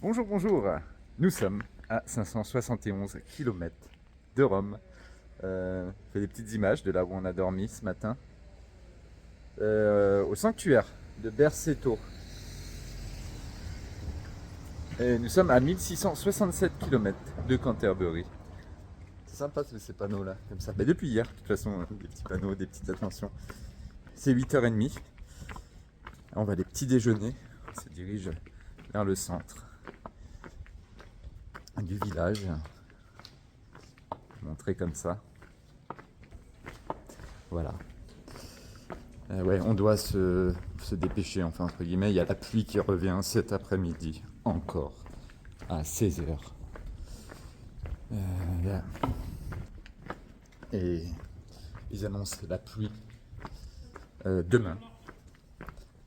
Bonjour, bonjour. Nous sommes à 571 km de Rome. Fait des petites images de là où on a dormi ce matin. Au sanctuaire de Berceto. Et nous sommes à 1667 km de Canterbury. C'est sympa ces panneaux là, comme ça. Mais depuis hier, de toute façon, des petits panneaux, des petites attentions. C'est 8h30. On va aller petit déjeuner. On se dirige vers le centre du village. Montrer comme ça. Voilà. Ouais, on doit se dépêcher, enfin, entre guillemets. Il y a la pluie qui revient cet après-midi, encore, à 16h. Yeah. Et ils annoncent la pluie demain,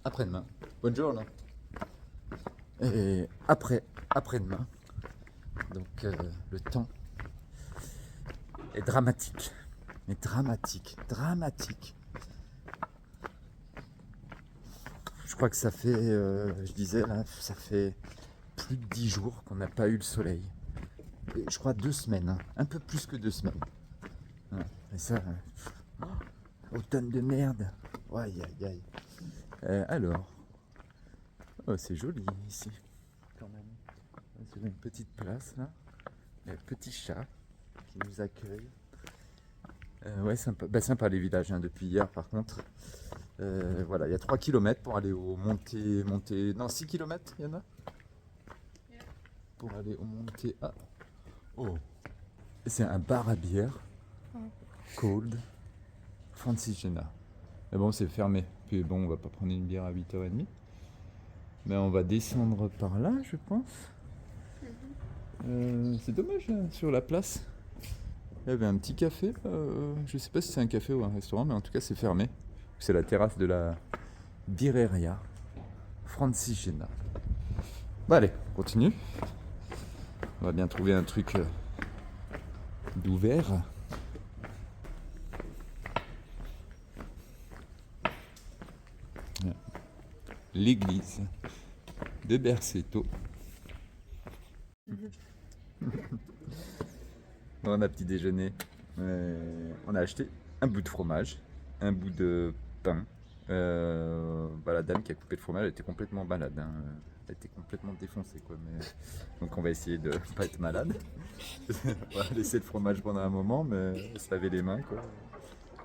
après-demain. Buongiorno. Et après-demain. Donc le temps est dramatique. Mais dramatique. Je crois que ça fait, je disais là, ça fait plus de 10 jours qu'on n'a pas eu le soleil. Et je crois 2 semaines, hein. Un peu plus que 2 semaines. Ouais. Et ça, automne de merde. Aïe aïe aïe. Alors, oh, c'est joli ici, quand même. C'est une petite place là. Il y a un petit chat qui nous accueille. Ouais, sympa. Bah, sympa les villages hein, depuis hier par contre. Voilà, il y a 3 km pour aller au monté. Non, 6 km, il y en a pour aller au monté. Ah, oh, c'est un bar à bière. Cold Francigena. Mais bon, c'est fermé. Puis bon, on va pas prendre une bière à 8h30. Mais on va descendre par là, je pense. C'est dommage, hein, sur la place. Il y avait un petit café. Je sais pas si c'est un café ou un restaurant, mais en tout cas, c'est fermé. C'est la terrasse de la Birreria Francigena. Bon, allez, on continue. On va bien trouver un truc d'ouvert. L'église de Berceto. On a petit déjeuner. On a acheté un bout de fromage, un bout de pain. La dame qui a coupé le fromage, elle était complètement malade. Hein. Elle était complètement défoncée. Quoi. Donc on va essayer de ne pas être malade. On va laisser le fromage pendant un moment, mais se laver les mains. Quoi.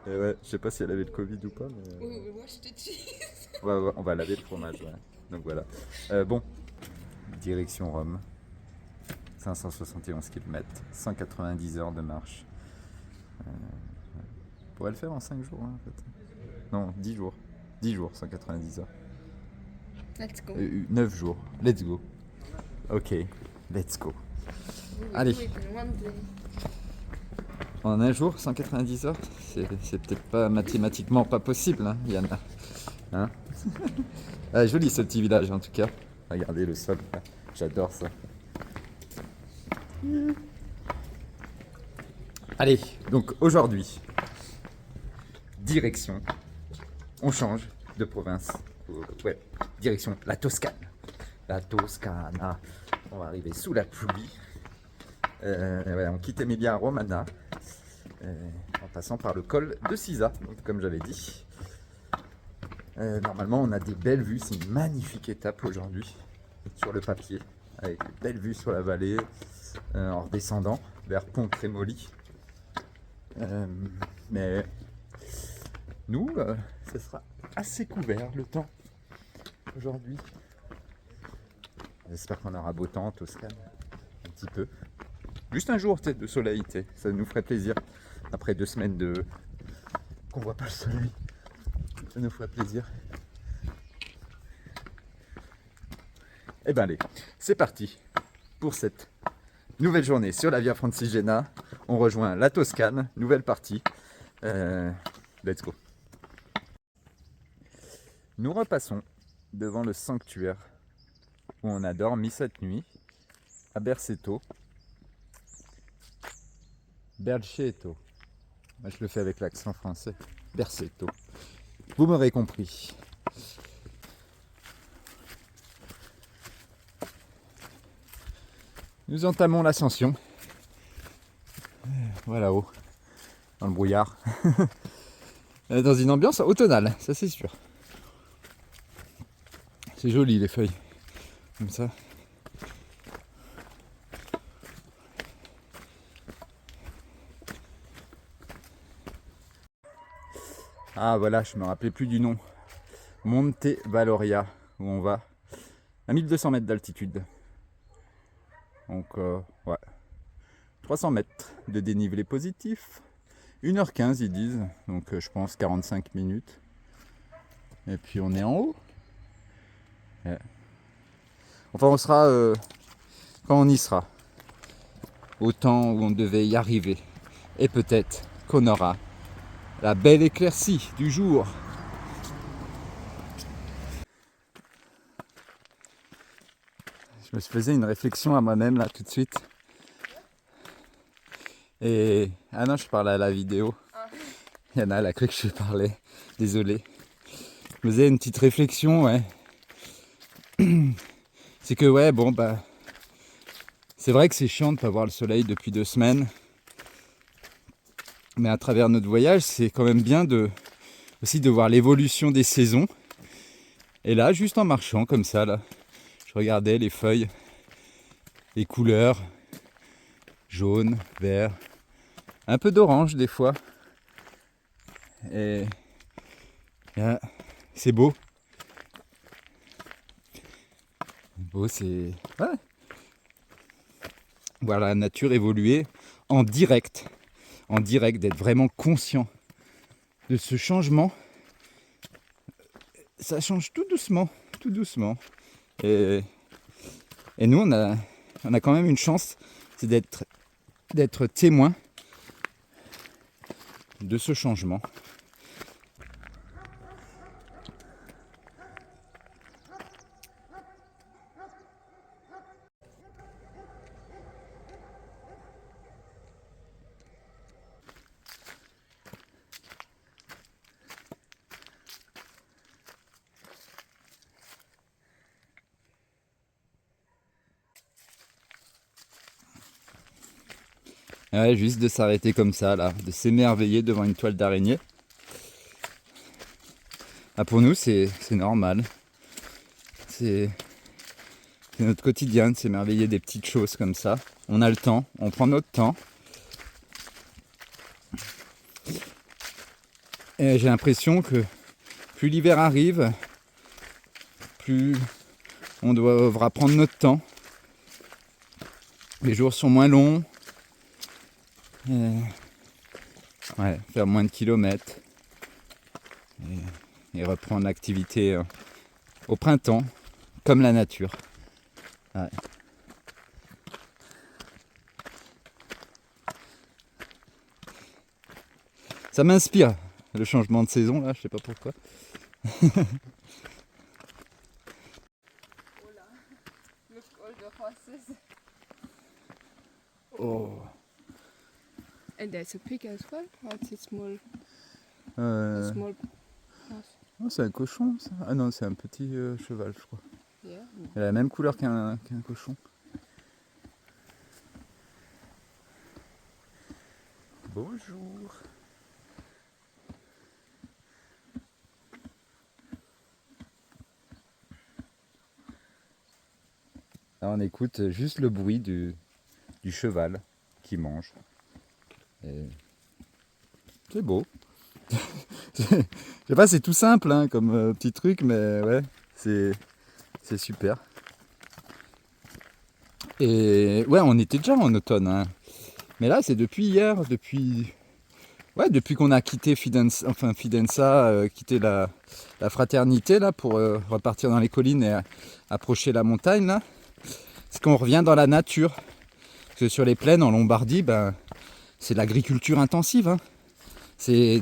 Et ouais, je sais pas si elle avait le Covid ou pas. Mais... Oui, mais moi je te dis. on va laver le fromage. Ouais. Donc voilà. Bon, direction Rome. 571 km, 190 heures de marche. On pourrait le faire en 5 jours, hein, en fait. Non, 10 jours. 10 jours, 190 heures. Let's go. 9 jours. Let's go. Ok, let's go. Allez. En un jour, 190 heures, c'est peut-être pas mathématiquement pas possible, hein, Yana. Hein ah, joli ce petit village en tout cas. Regardez le sol, j'adore ça. Allez, donc aujourd'hui, direction, on change de province. Ouais, direction la Toscane. La Toscana. On va arriver sous la pluie. On quitte Emilia Romagna en passant par le col de Sisa, donc, comme j'avais dit. Normalement, on a des belles vues. C'est une magnifique étape aujourd'hui sur le papier, avec de belles vues sur la vallée en redescendant vers Pont Trémoli. Mais nous, ce sera assez couvert le temps aujourd'hui. J'espère qu'on aura beau temps en Toscane, un petit peu. Juste un jour de soleil, ça nous ferait plaisir. Après 2 semaines qu'on voit pas le soleil, ça nous ferait plaisir. Et ben allez, c'est parti pour cette nouvelle journée sur la Via Francigena. On rejoint la Toscane, nouvelle partie. Let's go. Nous repassons devant le sanctuaire où on a dormi cette nuit à Berceto. Berceto. Moi, je le fais avec l'accent français. Berceto. Vous m'aurez compris. Nous entamons l'ascension. Voilà haut, dans le brouillard. Dans une ambiance automnale, ça c'est sûr. C'est joli les feuilles, comme ça. Ah voilà, je me rappelais plus du nom. Monte Valoria, où on va à 1200 mètres d'altitude. Donc ouais, 300 mètres de dénivelé positif. 1h15 ils disent, donc je pense 45 minutes. Et puis on est en haut. Ouais. Enfin on sera quand on y sera. Au temps où on devait y arriver. Et peut-être qu'on aura la belle éclaircie du jour. Je me faisais une réflexion à moi-même là tout de suite. Et ah non, je parlais à la vidéo. Yana, elle a cru que je parlais. Désolé. Je me faisais une petite réflexion, ouais. C'est que ouais, bon bah, c'est vrai que c'est chiant de ne pas voir le soleil depuis 2 semaines. Mais à travers notre voyage, c'est quand même bien aussi de voir l'évolution des saisons. Et là, juste en marchant comme ça, là, je regardais les feuilles, les couleurs, jaune, vert, un peu d'orange des fois. Et c'est beau. Beau, c'est... Ouais. Voir la nature évoluer en direct, d'être vraiment conscient de ce changement. Ça change tout doucement, tout doucement. Et nous, on a quand même une chance, c'est d'être témoin de ce changement. Ouais, juste de s'arrêter comme ça, là, de s'émerveiller devant une toile d'araignée. Ah, pour nous, c'est normal. C'est notre quotidien de s'émerveiller des petites choses comme ça. On a le temps, on prend notre temps. Et j'ai l'impression que plus l'hiver arrive, plus on devra prendre notre temps. Les jours sont moins longs. Ouais, faire moins de kilomètres. Et reprendre l'activité au printemps, comme la nature. Ouais. Ça m'inspire, le changement de saison, là, je sais pas pourquoi. Look all the horses. Oh. And there's a pig as well. Oh, it's a small Euh... horse. Oh, c'est un cochon, ça. Ah non, c'est un petit cheval, je crois. Yeah. Elle a la même couleur qu'un cochon. Bonjour. Là, on écoute juste le bruit du cheval qui mange. Et c'est beau. Je sais pas, c'est tout simple hein, comme petit truc, mais ouais, c'est super. Et ouais, on était déjà en automne, hein. Mais là, c'est depuis hier, depuis qu'on a quitté Fidenza, quitté la fraternité là pour repartir dans les collines et approcher la montagne là. C'est qu'on revient dans la nature. Parce que sur les plaines en Lombardie, ben, c'est de l'agriculture intensive. Hein.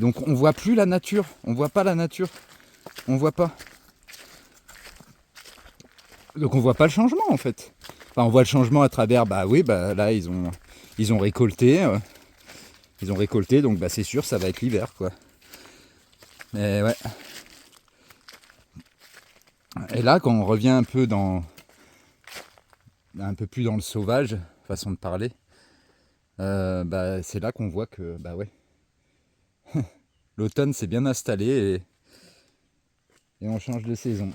Donc on voit plus la nature, on voit pas la nature, on voit pas. Donc on voit pas le changement en fait. Enfin, on voit le changement à travers, bah oui, bah là ils ont récolté. Ils ont récolté, donc bah c'est sûr, ça va être l'hiver, quoi. Mais ouais. Et là, quand on revient un peu plus dans le sauvage, façon de parler, c'est là qu'on voit que bah ouais, l'automne s'est bien installé et on change de saison.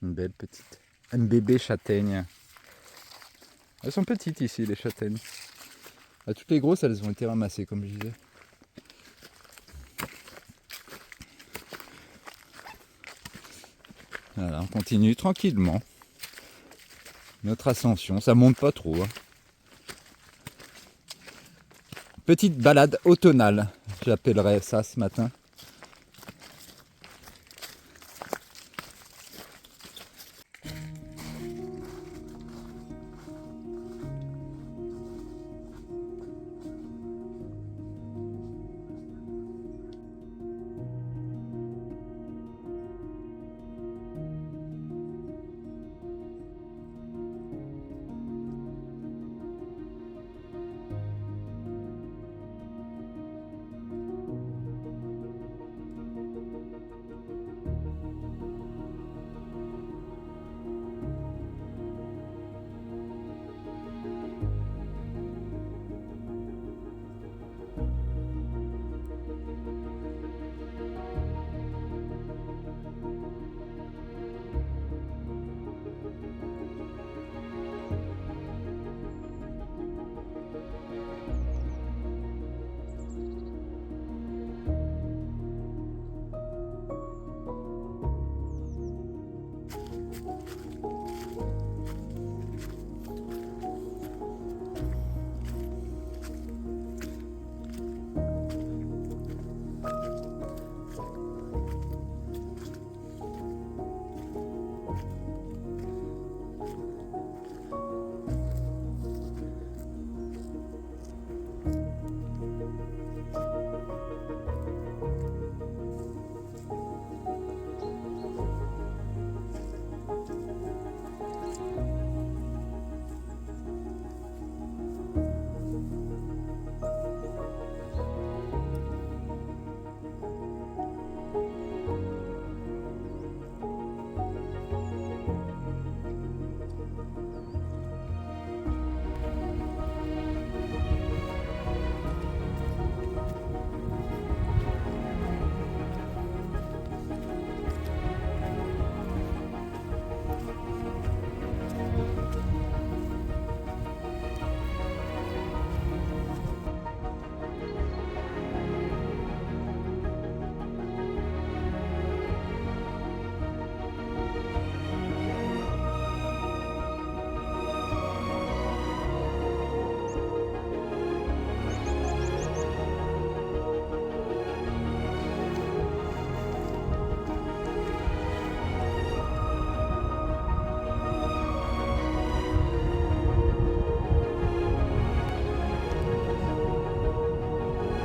Une belle petite MBB châtaigne. Elles sont petites ici les châtaignes. Toutes les grosses elles ont été ramassées comme je disais. Voilà, on continue tranquillement notre ascension, ça monte pas trop. Petite balade automnale, j'appellerais ça ce matin.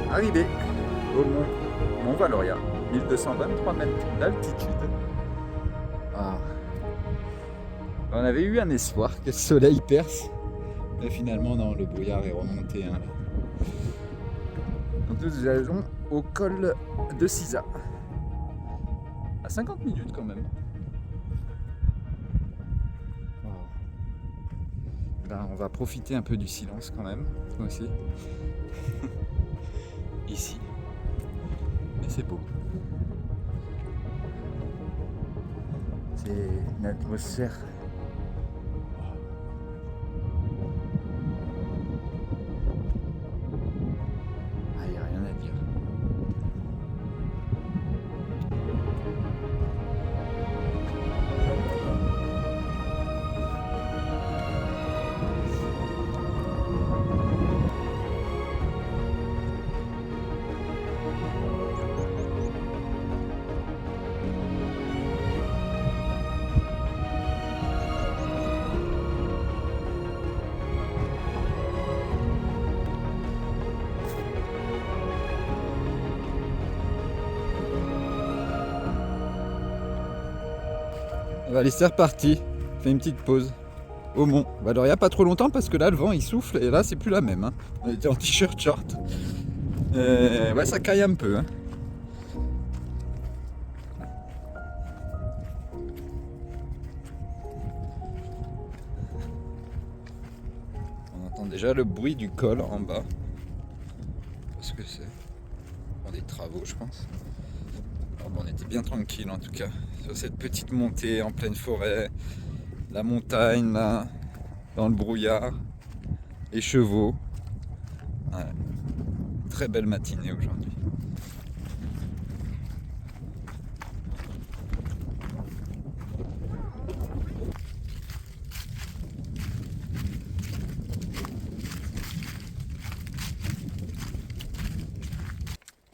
Arrivé au Mont Valoria, 1223 mètres d'altitude. On avait eu un espoir que le soleil perce, mais finalement non, le brouillard est remonté. Donc nous allons au col de Sisa, à 50 minutes quand même. On va profiter un peu du silence quand même, aussi. Ici. Et c'est beau. C'est une atmosphère. Il n'y a rien à dire. Allez, c'est reparti. On fait une petite pause au Mont Valoria, pas trop longtemps parce que là le vent il souffle et là c'est plus la même. On était en t-shirt short. Ouais, ça caille un peu. déjà le bruit du col en bas. Parce que c'est des travaux, je pense. Alors bon, on était bien tranquille en tout cas sur cette petite montée en pleine forêt, la montagne là, dans le brouillard, les chevaux. Ouais. Très belle matinée aujourd'hui.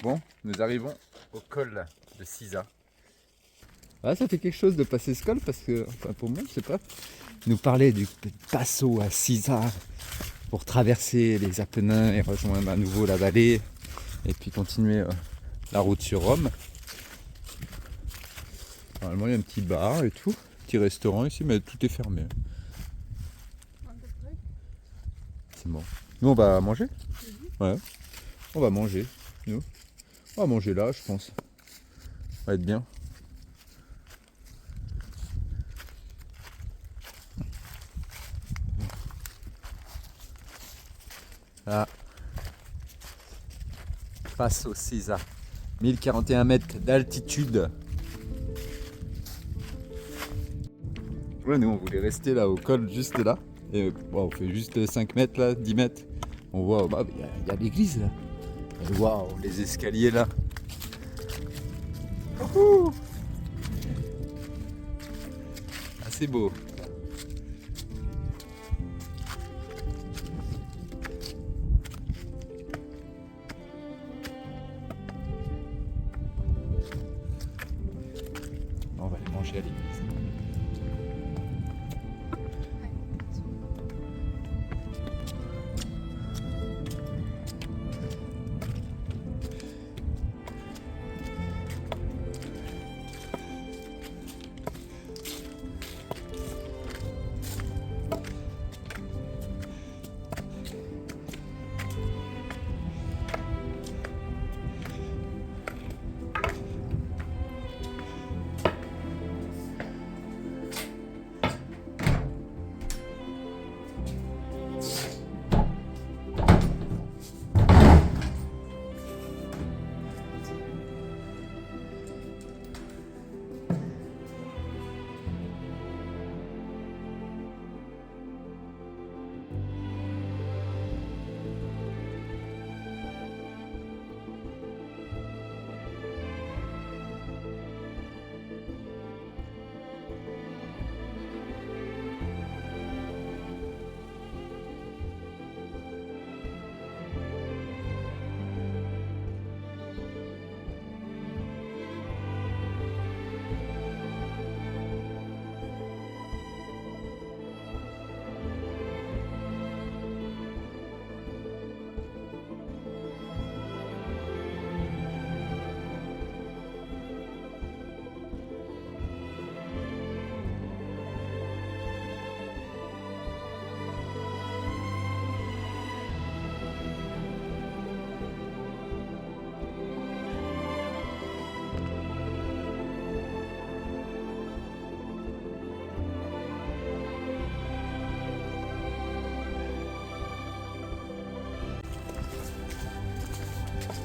Bon, nous arrivons au col de Sisa. Ah, ça fait quelque chose de passer ce col parce que, enfin pour moi, je sais pas, nous parler du Passo à Sisa pour traverser les Apennins et rejoindre à nouveau la vallée et puis continuer la route sur Rome. Normalement, il y a un petit bar et tout, petit restaurant ici, mais tout est fermé. C'est bon. Nous, on va manger. Ouais. On va manger, nous. On va manger là, je pense. Ça va être bien. Là. Passo Sisa. 1041 mètres d'altitude. Ouais, nous on voulait rester là au col juste là. Et bon, on fait juste 5 mètres là, 10 mètres. On voit, bah, y a l'église là. Waouh, les escaliers là. Ah, c'est beau. On va aller manger à l'église.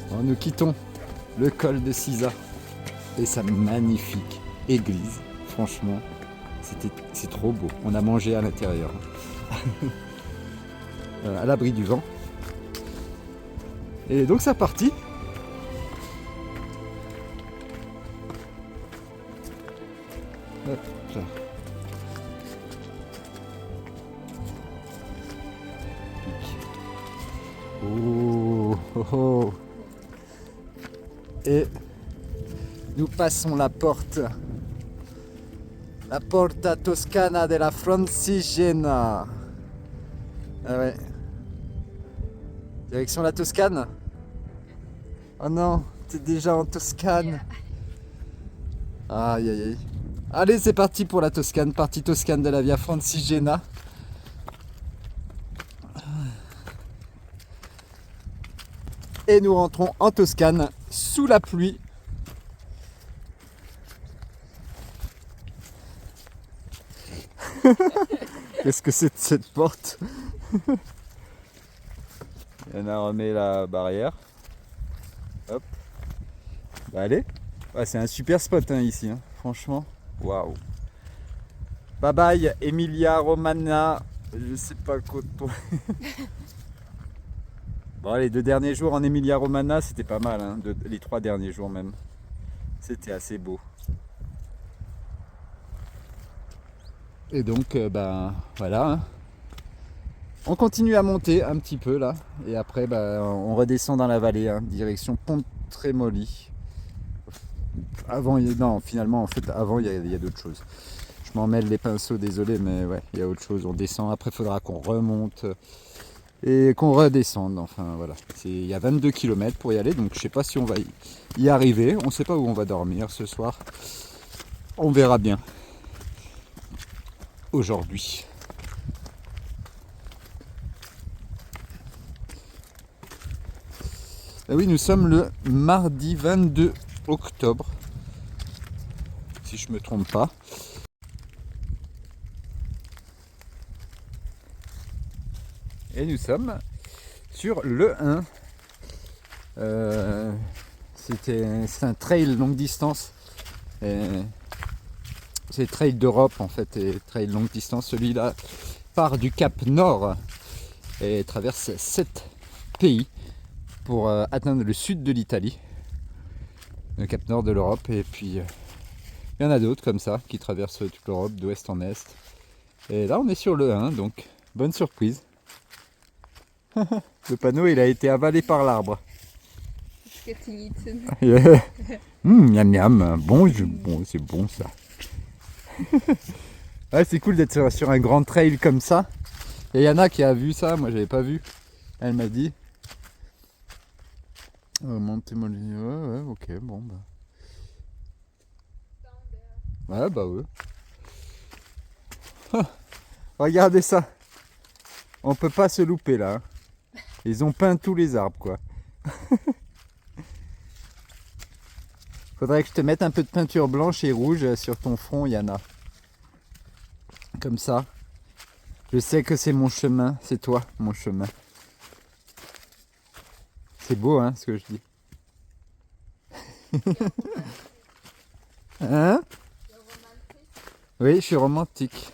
Alors, nous quittons le col de Sisa et sa magnifique église. Franchement, c'est trop beau. On a mangé à l'intérieur, à l'abri du vent. Et donc c'est parti. Hop là. Oh, oh, oh. Et nous passons la porta toscana de la Francigena. Ah ouais. Direction la Toscane. Oh non, t'es déjà en Toscane. Aïe aïe aïe. Allez, c'est parti pour la Toscane, partie Toscane de la Via Francigena. Et nous rentrons en Toscane sous la pluie. Qu'est-ce que c'est de cette porte? Yana remet la barrière. Hop. Bah allez. Ouais, c'est un super spot hein, ici, hein. Franchement. Waouh. Bye bye Emilia Romagna. Je sais pas quoi pour... Bon, les 2 derniers jours en Emilia Romagna, c'était pas mal, hein. Les 3 derniers jours même. C'était assez beau. Et donc, ben voilà. Hein. On continue à monter un petit peu là. Et après, ben, on redescend dans la vallée, hein, direction Pontremoli. Avant, non, finalement, en fait, avant, il y a d'autres choses. Je m'en mêle les pinceaux, désolé, mais ouais, il y a autre chose. On descend. Après, il faudra qu'on remonte et qu'on redescende. Enfin, voilà. Il y a 22 km pour y aller. Donc, je sais pas si on va y arriver. On ne sait pas où on va dormir ce soir. On verra bien. Aujourd'hui. Et oui, nous sommes le mardi 22 octobre. Si je me trompe pas. Et nous sommes sur le 1. C'est un trail longue distance. C'est trail d'Europe en fait, et trail longue distance. Celui-là part du Cap Nord et traverse 7 pays pour atteindre le sud de l'Italie. Le Cap Nord de l'Europe. Et puis il y en a d'autres comme ça qui traversent toute l'Europe d'ouest en est. Et là on est sur le 1, donc bonne surprise. Le panneau il a été avalé par l'arbre. Miam miam, bon, c'est bon ça. Ouais, c'est cool d'être sur un grand trail comme ça. Et Yana qui a vu ça, moi j'avais pas vu. Elle m'a dit. Montez-moi ouais, ok, bon bah. Ouais, bah ouais. Regardez ça. On peut pas se louper là. Hein. Ils ont peint tous les arbres quoi. Faudrait que je te mette un peu de peinture blanche et rouge sur ton front, Yana. Comme ça. Je sais que c'est mon chemin, c'est toi, mon chemin. C'est beau, hein, ce que je dis. Hein? Oui, je suis romantique.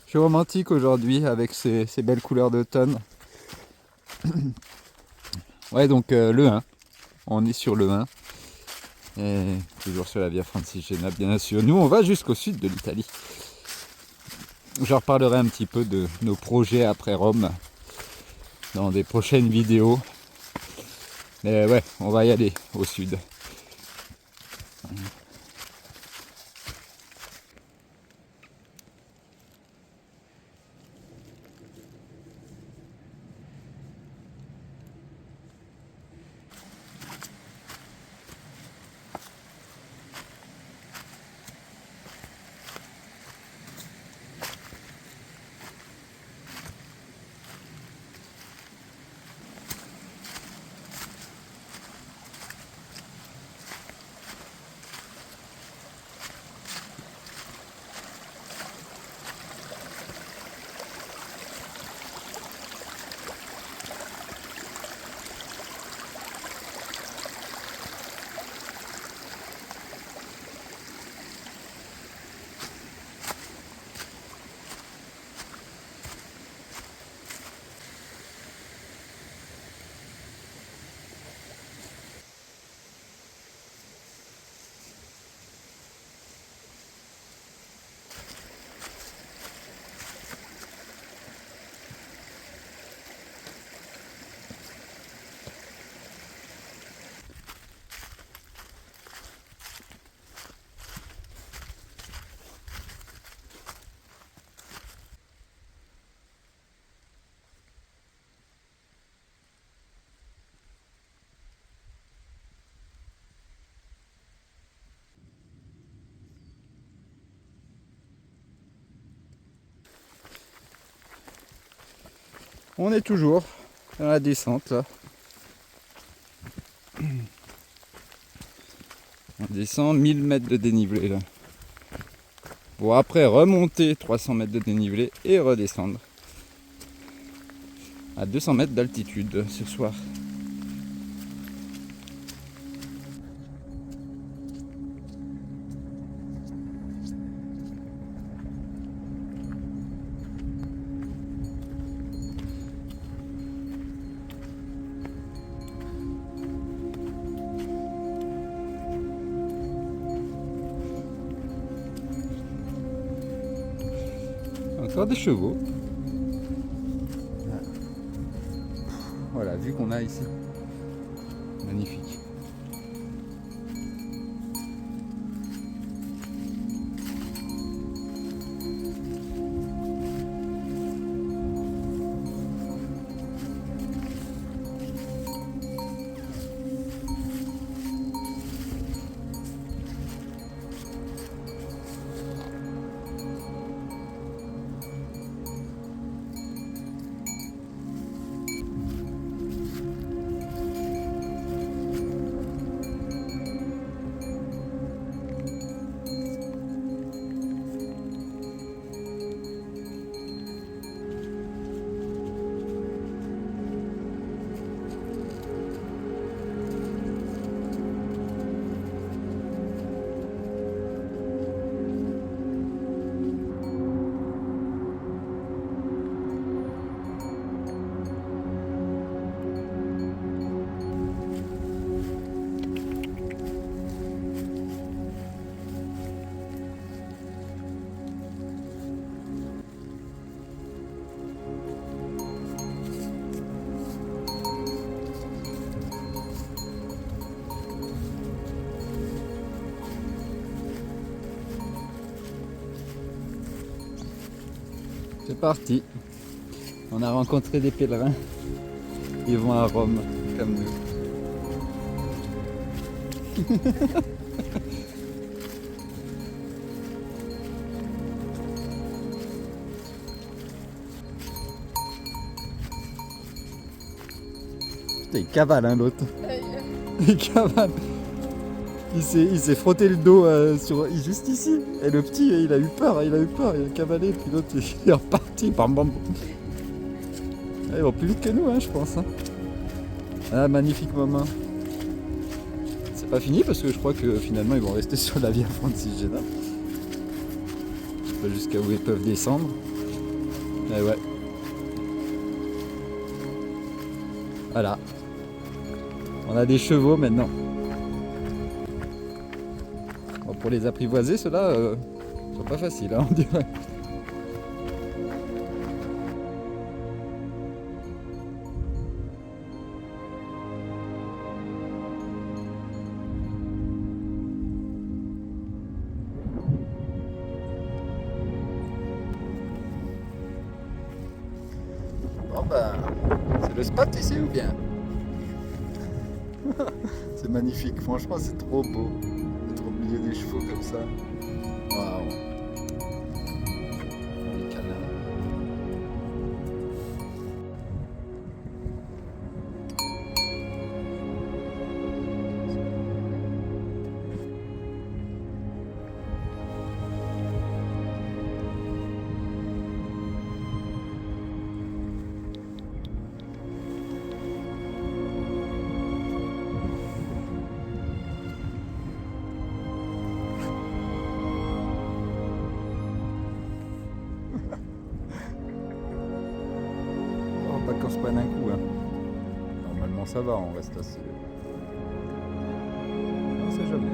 Je suis romantique aujourd'hui avec ces belles couleurs d'automne. Ouais, donc le 1. On est sur le 1. Et toujours sur la Via Francigena, bien sûr. Nous, on va jusqu'au sud de l'Italie. Je reparlerai un petit peu de nos projets après Rome dans des prochaines vidéos. Mais ouais, on va y aller au sud. On est toujours dans la descente là. On descend 1000 mètres de dénivelé là. Bon après remonter 300 mètres de dénivelé et redescendre. à 200 mètres d'altitude ce soir. Encore des chevaux. Voilà, vue qu'on a ici. Magnifique. C'est parti. On a rencontré des pèlerins. Ils vont à Rome, comme nous. Putain, il cavale hein, l'autre. Il cavale. Il s'est frotté le dos juste ici. Et le petit, il a eu peur, il a cavalé. Puis l'autre, il est reparti. Bam, bam. Ils vont plus vite que nous, hein, je pense. Hein. Ah, magnifique moment. C'est pas fini parce que je crois que finalement, ils vont rester sur la Via Francigena. Je sais pas jusqu'à où ils peuvent descendre. Mais ouais. Voilà. On a des chevaux maintenant. Bon, pour les apprivoiser, ceux-là, c'est pas facile, hein, on dirait. Bon ben, c'est le spot ici ou bien? C'est magnifique, franchement c'est trop beau. Être au milieu des chevaux comme ça. Waouh. Les câlins. Pas qu'on se prenne un coup. Hein. Normalement ça va, on reste assez. On sait jamais.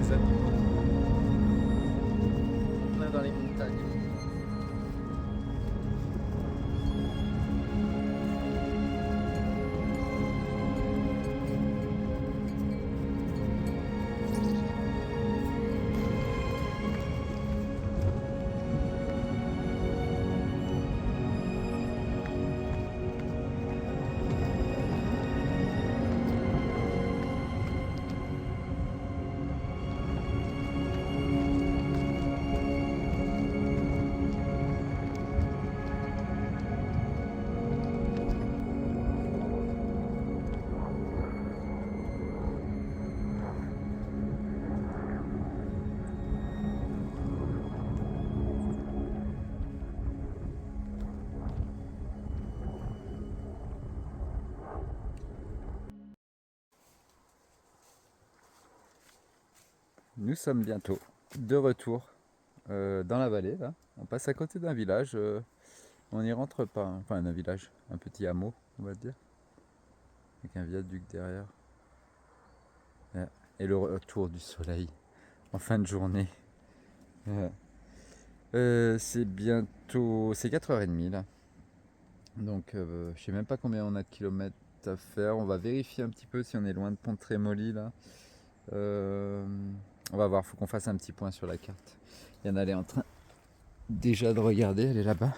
ça. On est dans les montagnes. Nous sommes bientôt de retour dans la vallée. Là. On passe à côté d'un village. On n'y rentre pas. Enfin, un village, un petit hameau, on va dire. Avec un viaduc derrière. Et le retour du soleil en fin de journée. C'est bientôt. C'est 4h30 là. Donc, je sais même pas combien on a de kilomètres à faire. On va vérifier un petit peu si on est loin de Pont-Trémoli là. On va voir, faut qu'on fasse un petit point sur la carte. Yana elle est en train déjà de regarder, elle est là-bas.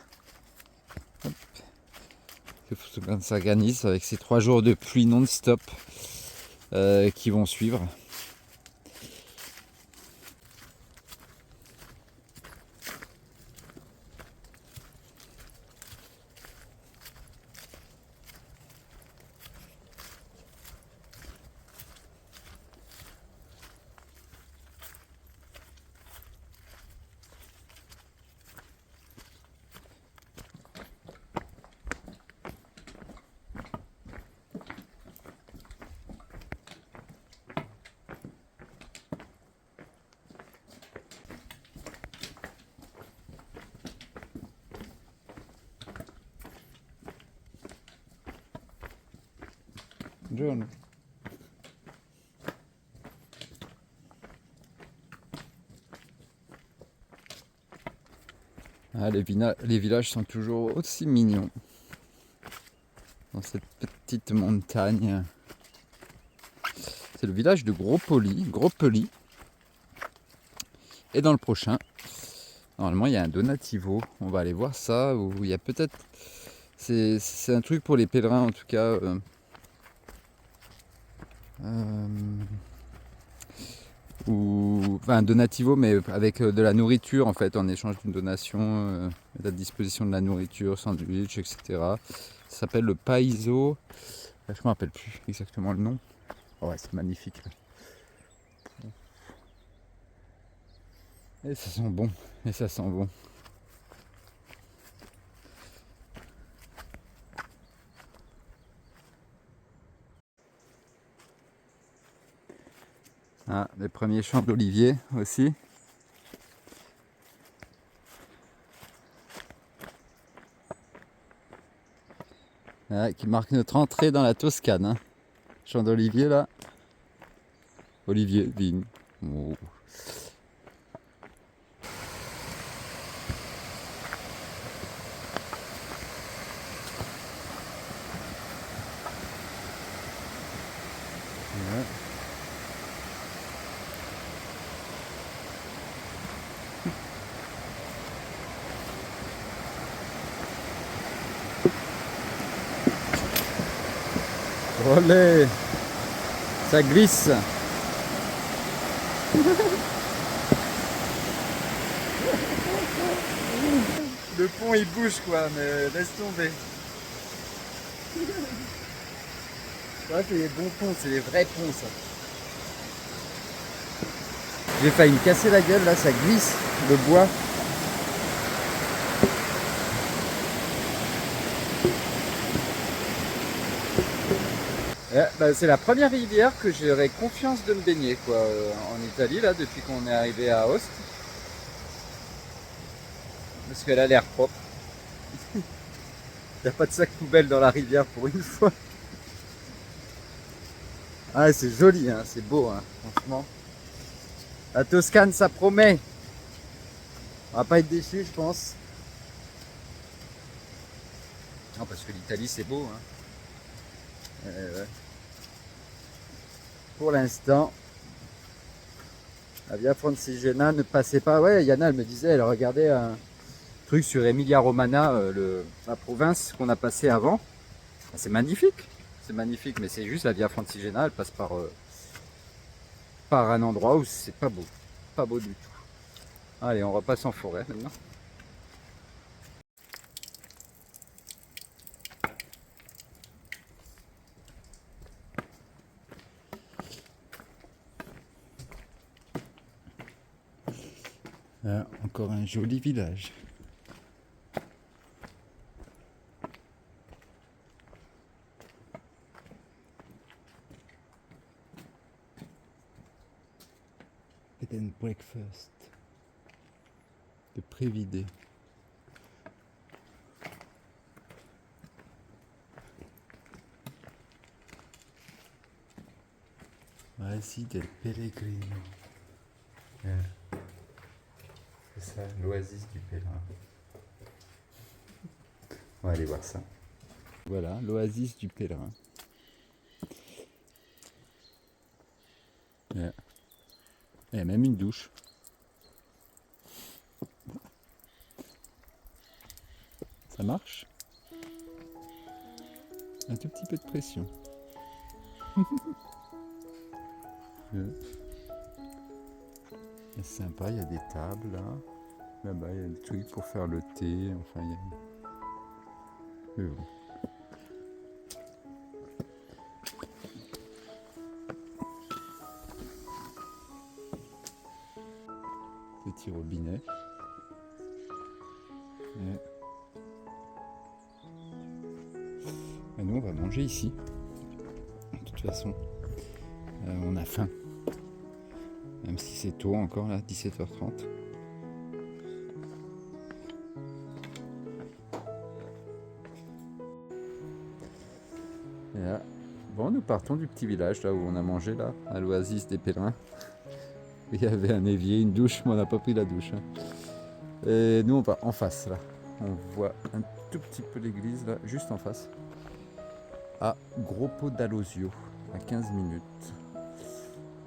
Hop. Il faut qu'on s'organise avec ces 3 jours de pluie non-stop qui vont suivre. John. Ah, les villages sont toujours aussi mignons dans cette petite montagne. C'est le village de Gros Poli. Et dans le prochain, normalement il y a un Donativo. On va aller voir ça. Où il y a peut-être. C'est un truc pour les pèlerins en tout cas. Ou enfin un Donativo mais avec de la nourriture en fait en échange d'une donation, à disposition de la nourriture, sandwich, etc. Ça s'appelle le Paiso. Je me rappelle plus exactement le nom. Oh ouais, c'est magnifique. Et ça sent bon. Et ça sent bon. Ah, les premiers champs d'oliviers aussi. Ah, qui marque notre entrée dans la Toscane. Hein. Champ d'olivier là. Olivier, vigne. Oh. Ouais. Olé, ça glisse. Le pont il bouge quoi, mais laisse tomber. Ça c'est les bons ponts, c'est les vrais ponts ça. J'ai failli me casser la gueule là, ça glisse, le bois. Bah, c'est la première rivière que j'aurais confiance de me baigner quoi, en Italie là depuis qu'on est arrivé à Ostia. Parce qu'elle a l'air propre. Il n'y a pas de sac poubelle dans la rivière pour une fois. Ah c'est joli, hein, c'est beau hein, franchement. La Toscane, ça promet. On va pas être déçus, je pense. Non, parce que l'Italie, c'est beau. Hein. Ouais. Pour l'instant, la Via Francigena ne passait pas. Ouais, Yana, elle me disait, elle regardait un truc sur Emilia Romagna, la province qu'on a passé avant. C'est magnifique. C'est magnifique, mais c'est juste la Via Francigena, elle passe par un endroit où c'est pas beau. Pas beau du tout. Allez, on repasse en forêt maintenant. Là, encore un joli village. Bed and breakfast de Prévidé. Voici del Pellegrino. C'est ça, l'oasis du pèlerin. On va aller voir ça. Voilà, l'oasis du pèlerin. Il y a même une douche. Ça marche? Un tout petit peu de pression. C'est sympa, il y a des tables là. Là-bas, il y a des trucs pour faire le thé. Enfin, il y a... bon. Petit robinet. Et nous, on va manger ici. De toute façon, on a faim. Même si c'est tôt encore, là, 17h30. Et là, bon, nous partons du petit village, là où on a mangé, là, à l'oasis des pèlerins. Il y avait un évier, une douche, mais on n'a pas pris la douche. Hein. Et nous, on va en face, là. On voit un tout petit peu l'église, là, juste en face. À Groppo d'Alosio, à 15 minutes.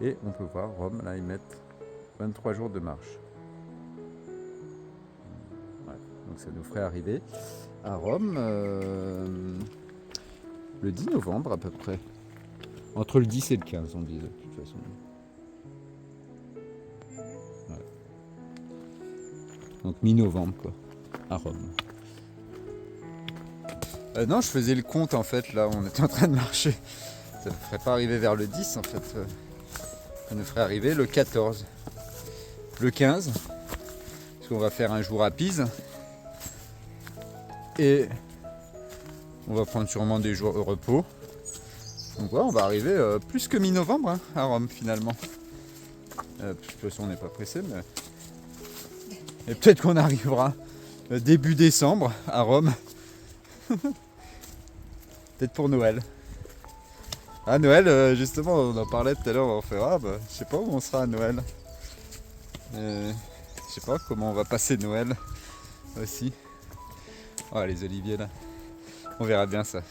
Et on peut voir Rome, là ils mettent 23 jours de marche. Ouais, donc ça nous ferait arriver à Rome le 10 novembre à peu près. Entre le 10 et le 15 on disait de toute façon. Ouais. Donc mi-novembre quoi, à Rome. Non, je faisais le compte en fait, là on était en train de marcher. Ça ne ferait pas arriver vers le 10 en fait. Ça nous ferait arriver le 14, le 15, parce qu'on va faire un jour à Pise. Et on va prendre sûrement des jours au repos. Donc voilà, on va arriver plus que mi-novembre hein, à Rome finalement. De toute façon, on n'est pas pressé, mais... Et peut-être qu'on arrivera début décembre à Rome. Peut-être pour Noël. À Noël, justement, on en parlait tout à l'heure, on fera, je sais pas où on sera à Noël. Je sais pas comment on va passer Noël aussi. Oh, les oliviers là. On verra bien ça.